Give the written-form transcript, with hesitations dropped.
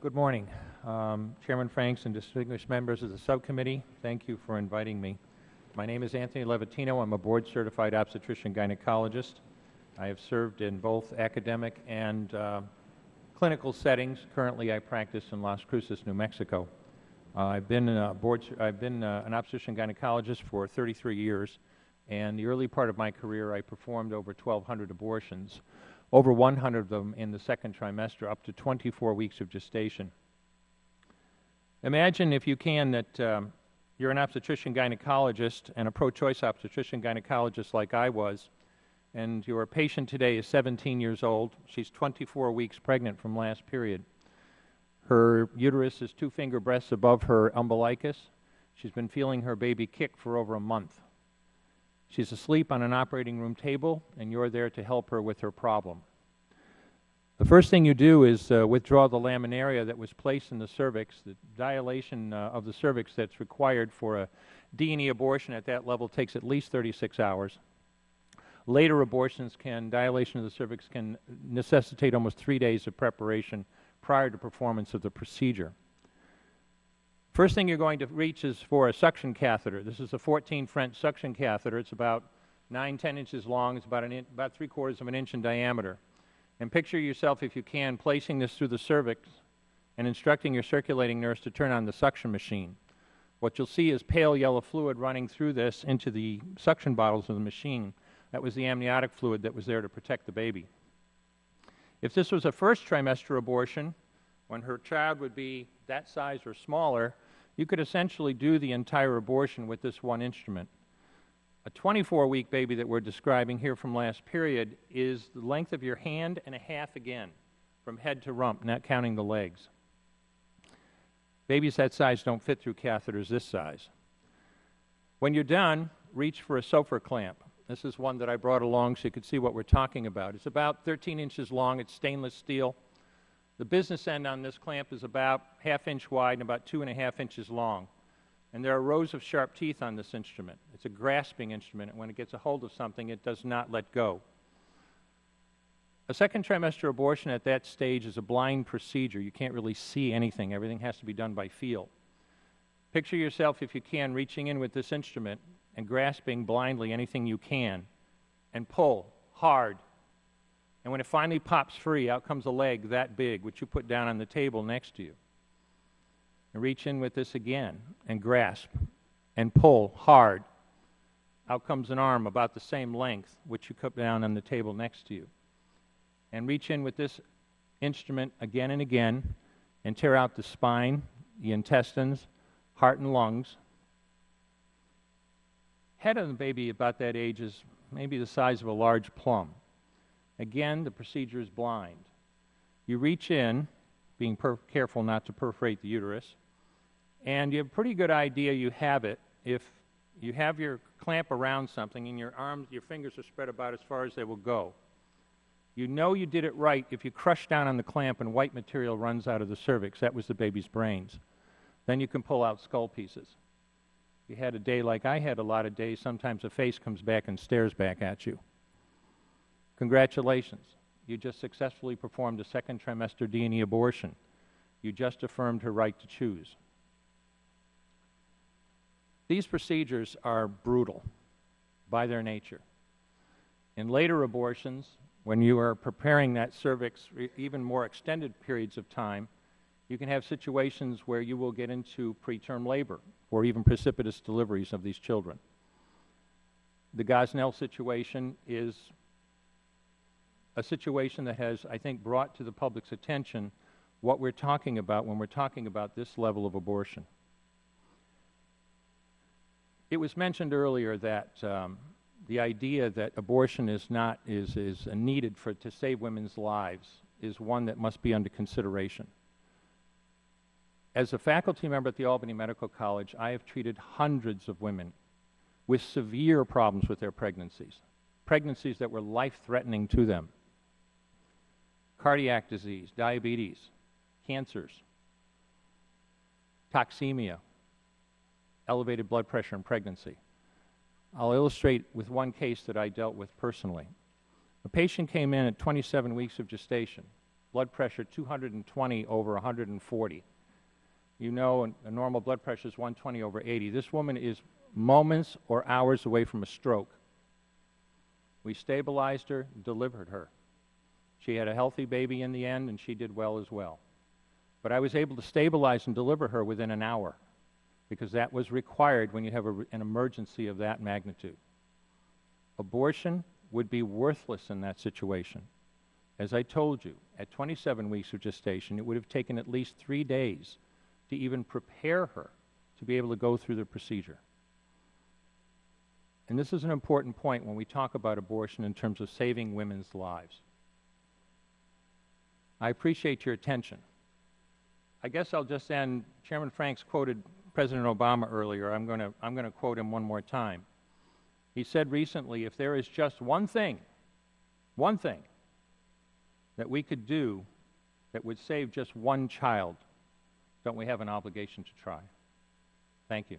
Good morning. Chairman Franks and distinguished members of the subcommittee, thank you for inviting me. My name is Dr. Levantino. I'm a board-certified obstetrician-gynecologist. I have served in both academic and clinical settings. Currently, I practice in Las Cruces, New Mexico. I've been an obstetrician-gynecologist for 33 years, and the early part of my career, I performed over 1,200 abortions. Over 100 of them in the second trimester, up to 24 weeks of gestation. Imagine, if you can, that you're an obstetrician-gynecologist and a pro-choice obstetrician-gynecologist like I was, and your patient today is 17 years old. She's 24 weeks pregnant from last period. Her uterus is 2 finger breadths above her umbilicus. She's been feeling her baby kick for over a month. She's asleep on an operating room table, and you're there to help her with her problem. The first thing you do is withdraw the laminaria that was placed in the cervix. The dilation of the cervix that's required for a D&E abortion at that level takes at least 36 hours. Later abortions dilation of the cervix can necessitate almost 3 days of preparation prior to performance of the procedure. First thing you're going to reach is for a suction catheter. This is a 14 French suction catheter. It's about 9–10 inches long. It's about 3/4 of an inch in diameter. And picture yourself, if you can, placing this through the cervix and instructing your circulating nurse to turn on the suction machine. What you'll see is pale yellow fluid running through this into the suction bottles of the machine. That was the amniotic fluid that was there to protect the baby. If this was a first trimester abortion, when her child would be that size or smaller, you could essentially do the entire abortion with this one instrument. A 24-week baby that we're describing here from last period is the length of your hand and a half again, from head to rump, not counting the legs. Babies that size don't fit through catheters this size. When you're done, reach for a SOFR clamp. This is one that I brought along so you could see what we're talking about. It's about 13 inches long. It's stainless steel. The business end on this clamp is about 1/2 inch wide and about 2.5 inches long. And there are rows of sharp teeth on this instrument. It's a grasping instrument, and when it gets a hold of something, it does not let go. A second trimester abortion at that stage is a blind procedure. You can't really see anything. Everything has to be done by feel. Picture yourself, if you can, reaching in with this instrument and grasping blindly anything you can, and pull hard. And when it finally pops free, out comes a leg that big, which you put down on the table next to you. And reach in with this again, and grasp, and pull hard. Out comes an arm about the same length, which you put down on the table next to you. And reach in with this instrument again and again, and tear out the spine, the intestines, heart and lungs. Head of the baby about that age is maybe the size of a large plum. Again, the procedure is blind. You reach in, being careful not to perforate the uterus, and you have a pretty good idea you have it if you have your clamp around something and your arms, your fingers are spread about as far as they will go. You know you did it right if you crush down on the clamp and white material runs out of the cervix. That was the baby's brains. Then you can pull out skull pieces. If you had a day like I had a lot of days, sometimes a face comes back and stares back at you. Congratulations. You just successfully performed a second trimester D&E abortion. You just affirmed her right to choose. These procedures are brutal by their nature. In later abortions, when you are preparing that cervix for even more extended periods of time, you can have situations where you will get into preterm labor or even precipitous deliveries of these children. The Gosnell situation is a situation that has, I think, brought to the public's attention what we're talking about when we're talking about this level of abortion. It was mentioned earlier that the idea that abortion is needed to save women's lives is one that must be under consideration. As a faculty member at the Albany Medical College, I have treated hundreds of women with severe problems with their pregnancies that were life-threatening to them. Cardiac disease, diabetes, cancers, toxemia, elevated blood pressure in pregnancy. I'll illustrate with one case that I dealt with personally. A patient came in at 27 weeks of gestation. blood pressure 220 over 140. You know a normal blood pressure is 120 over 80. This woman is moments or hours away from a stroke. We stabilized her, delivered her. She had a healthy baby in the end, and she did well as well. But I was able to stabilize and deliver her within an hour, because that was required when you have an emergency of that magnitude. Abortion would be worthless in that situation. As I told you, at 27 weeks of gestation, it would have taken at least 3 days to even prepare her to be able to go through the procedure. And this is an important point when we talk about abortion in terms of saving women's lives. I appreciate your attention. I guess I'll just end. Chairman Franks quoted President Obama earlier. I'm going to quote him one more time. He said recently, if there is just one thing that we could do that would save just one child, don't we have an obligation to try? Thank you.